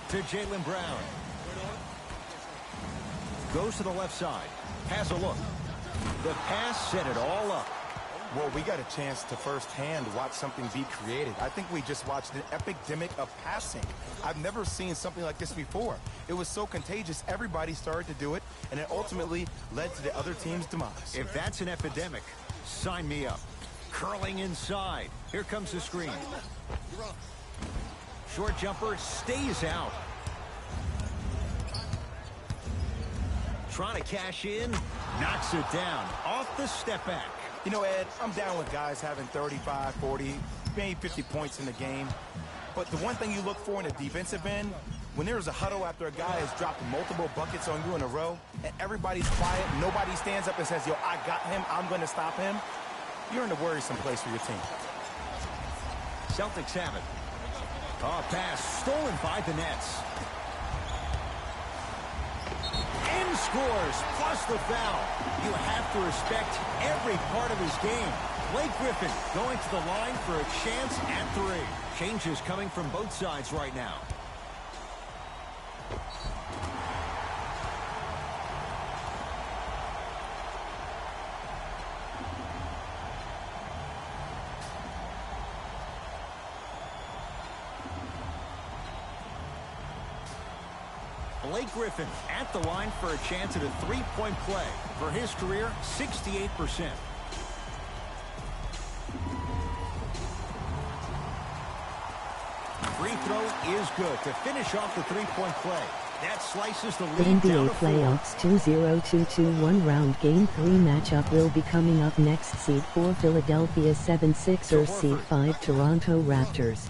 To Jaylen Brown. Goes to the left side. Has a look. The pass set it all up. Well, we got a chance to firsthand watch something be created. I think we just watched an epidemic of passing. I've never seen something like this before. It was so contagious, everybody started to do it, and it ultimately led to the other team's demise. If that's an epidemic, sign me up. Curling inside. Here comes the screen. Short jumper stays out. Trying to cash in. Knocks it down. Off the step back. You know, Ed, I'm down with guys having 35, 40, maybe 50 points in the game. But the one thing you look for in a defensive end, when there's a huddle after a guy has dropped multiple buckets on you in a row, and everybody's quiet, nobody stands up and says, yo, I got him, I'm going to stop him, you're in a worrisome place for your team. Celtics have it. Oh, pass stolen by the Nets. And scores, plus the foul. You have to respect every part of his game. Blake Griffin going to the line for a chance at 3. Changes coming from both sides right now. Blake Griffin at the line for a chance at a 3-point play. For his career, 68%. Free throw is good to finish off the 3-point play. That slices the lead down NBA to 4. playoffs 2-0-2-2 one-round Game 3 matchup will be coming up next. Seed 4 Philadelphia 76ers, Seed 5 Toronto Raptors.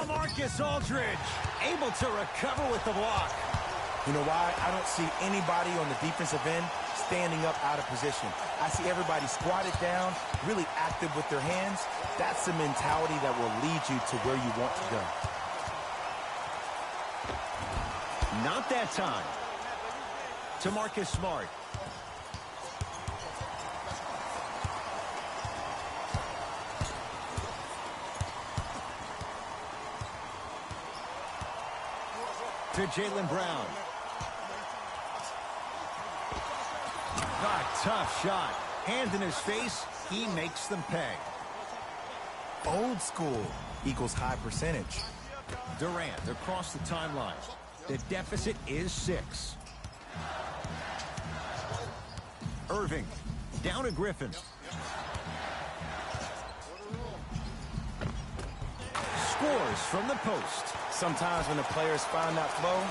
Marcus Aldridge able to recover with the block. You know why? I don't see anybody on the defensive end standing up out of position. I see everybody squatted down, really active with their hands. That's the mentality that will lead you to where you want to go. Not that time. To Marcus Smart. To Jaylen Brown. Ah, tough shot. Hand in his face. He makes them pay. Old school equals high percentage. Durant across the timeline. The deficit is 6. Irving down to Griffin. Scores from the post. Sometimes when the players find that flow,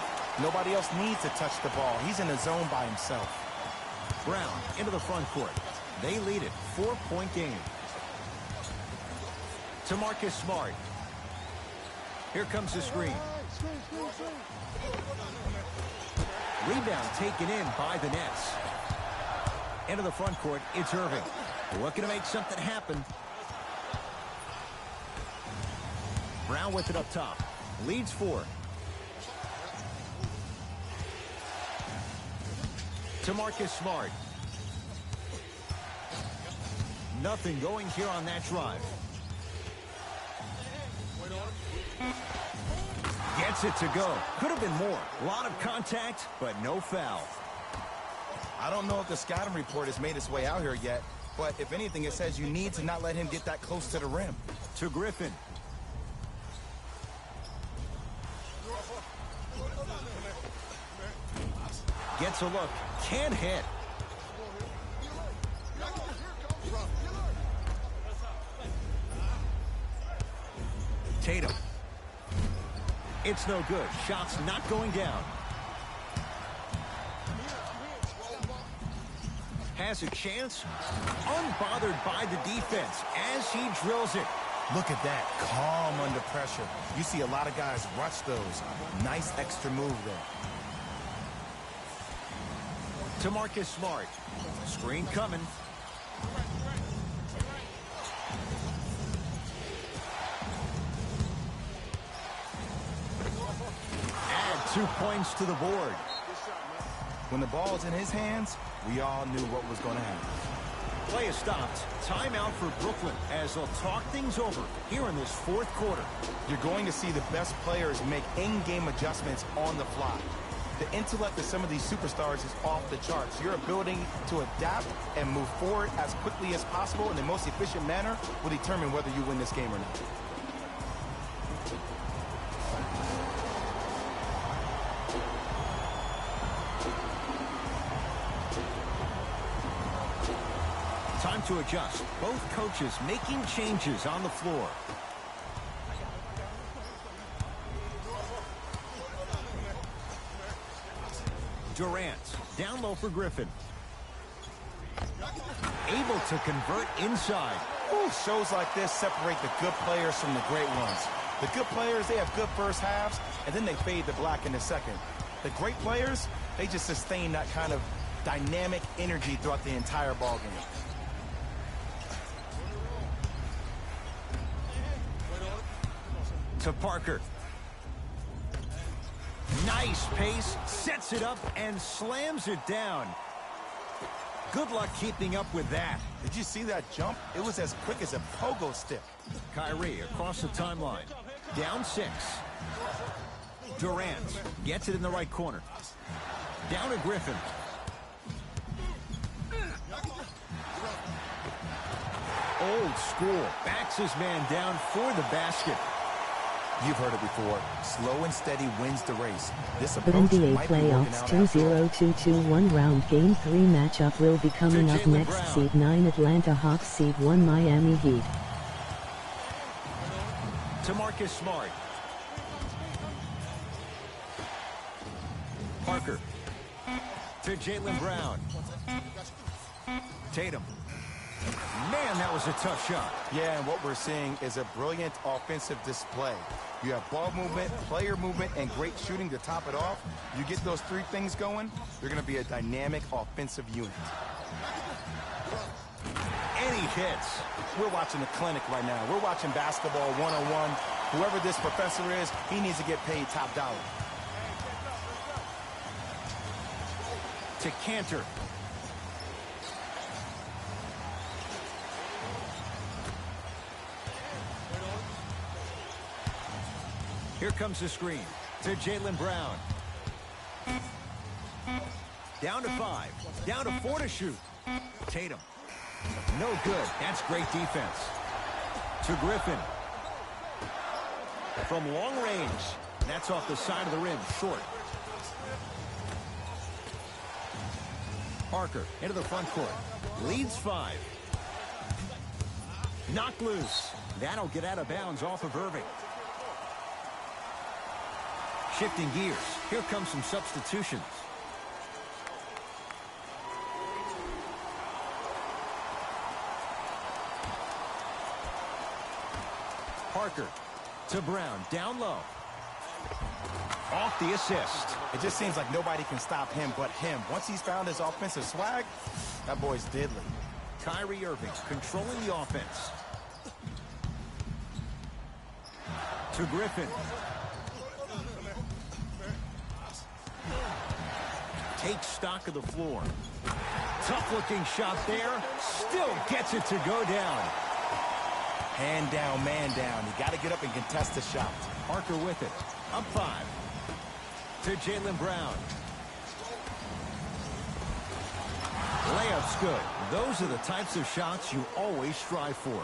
nobody else needs to touch the ball. He's in the zone by himself. Brown into the front court. They lead it. 4-point game. To Marcus Smart. Here comes the screen. Rebound taken in by the Nets. Into the front court, it's Irving. Looking to make something happen. Brown with it up top. Leads 4. To Marcus Smart. Nothing going here on that drive. Gets it to go. Could have been more. A lot of contact, but no foul. I don't know if the scouting report has made its way out here yet, but if anything, it says you need to not let him get that close to the rim. To Griffin. Gets a look. Can't hit. Tatum. It's no good. Shot's not going down. Has a chance. Unbothered by the defense as he drills it. Look at that. Calm under pressure. You see a lot of guys rush those. Nice extra move there. To Marcus Smart. Screen coming. Add 2 points to the board. When the ball's in his hands, we all knew what was going to happen. Play is stopped. Timeout for Brooklyn as they'll talk things over here in this fourth quarter. You're going to see the best players make in-game adjustments on the fly. The intellect of some of these superstars is off the charts. Your ability to adapt and move forward as quickly as possible in the most efficient manner will determine whether you win this game or not. Time to adjust. Both coaches making changes on the floor. Durant, down low for Griffin. Able to convert inside. Ooh, shows like this separate the good players from the great ones. The good players, they have good first halves, and then they fade to black in the second. The great players, they just sustain that kind of dynamic energy throughout the entire ball game. To Parker. Nice pace, sets it up, and slams it down. Good luck keeping up with that. Did you see that jump? It was as quick as a pogo stick. Kyrie across the timeline. Down 6. Durant gets it in the right corner. Down to Griffin. Old school. Backs his man down for the basket. You've heard it before. Slow and steady wins the race. This approach NBA might be working playoffs out 2022-1 round game 3 matchup will be coming up next. Brown. Seed 9 Atlanta Hawks, Seed 1 Miami Heat. To Marcus Smart. Parker. To Jaylen Brown. Tatum. Man, that was a tough shot. Yeah, and what we're seeing is a brilliant offensive display. You have ball movement, player movement, and great shooting to top it off. You get those 3 things going, you're going to be a dynamic offensive unit. And he hits. We're watching the clinic right now. We're watching basketball one-on-one. Whoever this professor is, he needs to get paid top dollar. To Cantor. Here comes the screen to Jaylen Brown. Down to 5. Down to 4 to shoot. Tatum. No good. That's great defense. To Griffin. From long range. That's off the side of the rim. Short. Parker into the front court. Leads 5. Knocked loose. That'll get out of bounds off of Irving. Shifting gears. Here comes some substitutions. Parker to Brown. Down low. Off the assist. It just seems like nobody can stop him but him. Once he's found his offensive swag, that boy's deadly. Kyrie Irving controlling the offense. To Griffin. Takes stock of the floor. Tough-looking shot there. Still gets it to go down. Hand down, man down. You got to get up and contest the shot. Parker with it. Up 5. To Jaylen Brown. Layup's good. Those are the types of shots you always strive for.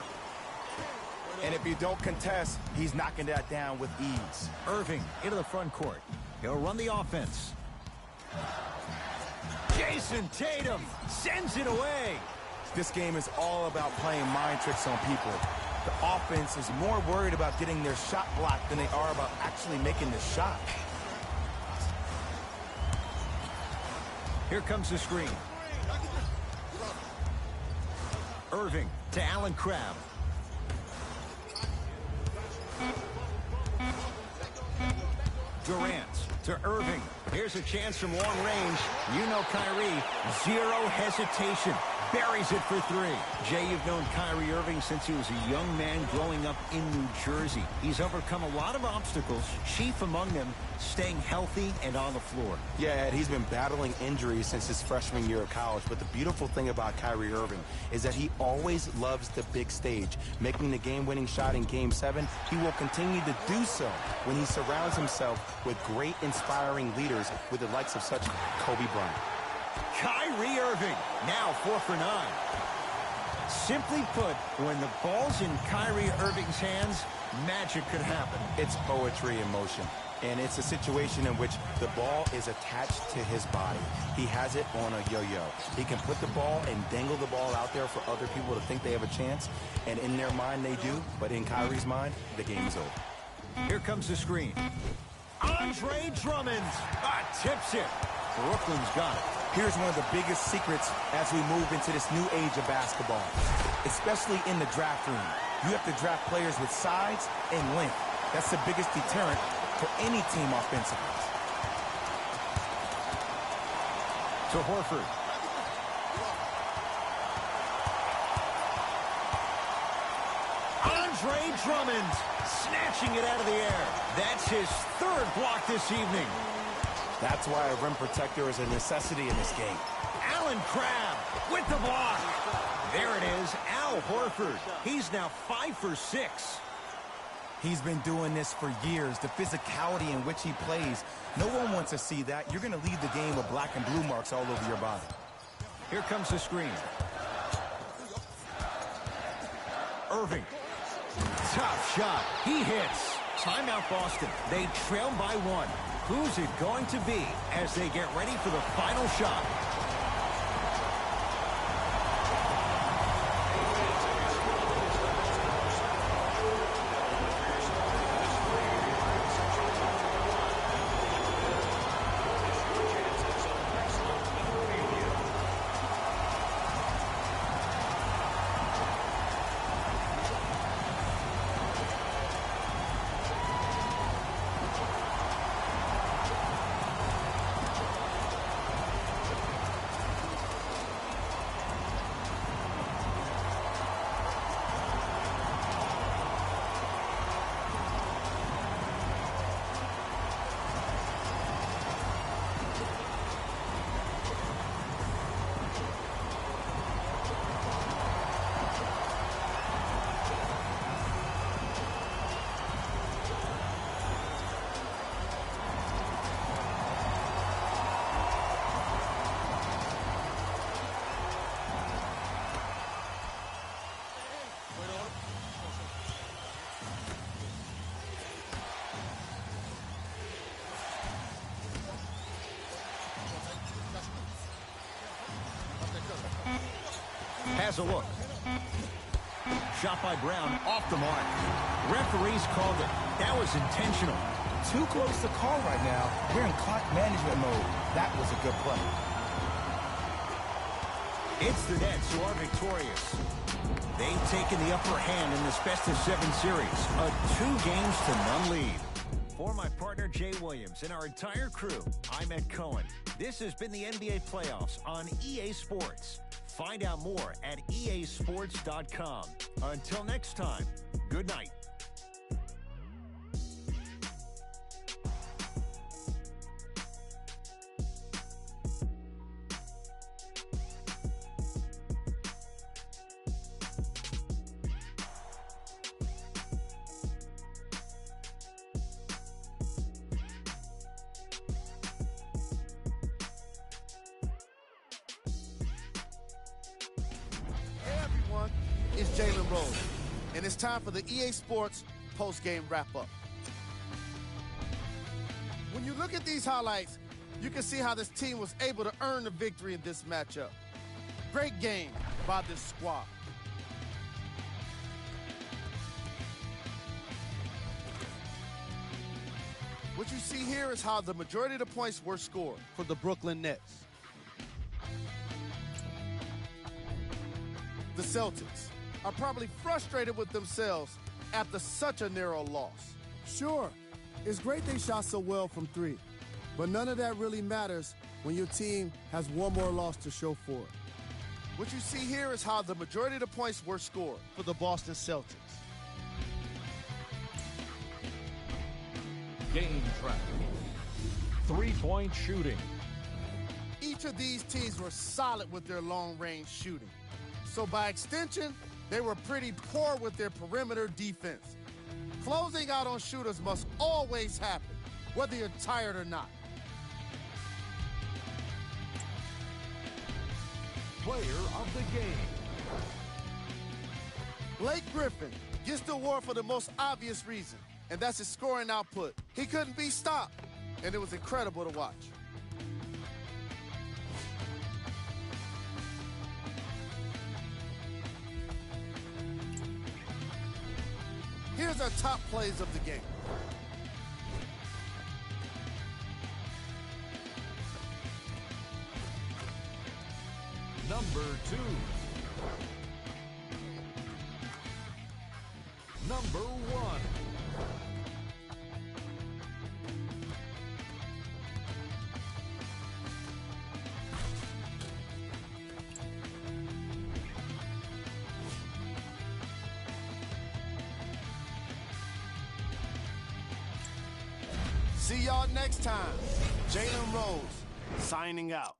And if you don't contest, he's knocking that down with ease. Irving into the front court. He'll run the offense. Jason Tatum sends it away. This game is all about playing mind tricks on people. The offense is more worried about getting their shot blocked than they are about actually making the shot. Here comes the screen. Irving to Allen Crabbe. Durant to Irving. Here's a chance from long range. You know Kyrie, zero hesitation. Buries it for 3. Jay, you've known Kyrie Irving since he was a young man growing up in New Jersey. He's overcome a lot of obstacles, chief among them staying healthy and on the floor. Yeah, he's been battling injuries since his freshman year of college, but the beautiful thing about Kyrie Irving is that he always loves the big stage. Making the game-winning shot in Game 7, he will continue to do so when he surrounds himself with great, inspiring leaders with the likes of such Kobe Bryant. Kyrie Irving, now 4 for 9. Simply put, when the ball's in Kyrie Irving's hands, magic could happen. It's poetry in motion, and it's a situation in which the ball is attached to his body. He has it on a yo-yo. He can put the ball and dangle the ball out there for other people to think they have a chance, and in their mind they do, but in Kyrie's mind, the game's over. Here comes the screen. Andre Drummond tips it. Brooklyn's got it. Here's one of the biggest secrets as we move into this new age of basketball, especially in the draft room. You have to draft players with size and length. That's the biggest deterrent for any team offensively. To Horford. Andre Drummond snatching it out of the air. That's his 3rd block this evening. That's why a rim protector is a necessity in this game. Allen Crabbe with the block. There it is, Al Horford. He's now 5 for 6. He's been doing this for years. The physicality in which he plays, no one wants to see that. You're going to lead the game with black and blue marks all over your body. Here comes the screen. Irving. Tough shot. He hits. Timeout Boston. They trail by 1. Who's it going to be as they get ready for the final shot? Has a look. Shot by Brown off the mark. Referees called it. That was intentional. Too close to call right now. We're in clock management mode. That was a good play. It's the Nets who are victorious. They've taken the upper hand in this best-of-7 series. A 2-games-to-none lead. For my partner, Jay Williams, and our entire crew, I'm Ed Cohen. This has been the NBA Playoffs on EA Sports. Find out more at easports.com. Until next time, good night. It's Jalen Rose, and it's time for the EA Sports post-game wrap-up. When you look at these highlights, you can see how this team was able to earn the victory in this matchup. Great game by this squad. What you see here is how the majority of the points were scored for the Brooklyn Nets. The Celtics are probably frustrated with themselves after such a narrow loss. Sure, it's great they shot so well from three, but none of that really matters when your team has one more loss to show for it. What you see here is how the majority of the points were scored for the Boston Celtics. Game track. 3-point shooting. Each of these teams were solid with their long-range shooting. So by extension, they were pretty poor with their perimeter defense. Closing out on shooters must always happen, whether you're tired or not. Player of the game. Blake Griffin gets the award for the most obvious reason, and that's his scoring output. He couldn't be stopped, and it was incredible to watch. Here's our top plays of the game. Number 2. Number 1. See y'all next time. Jalen Rose, signing out.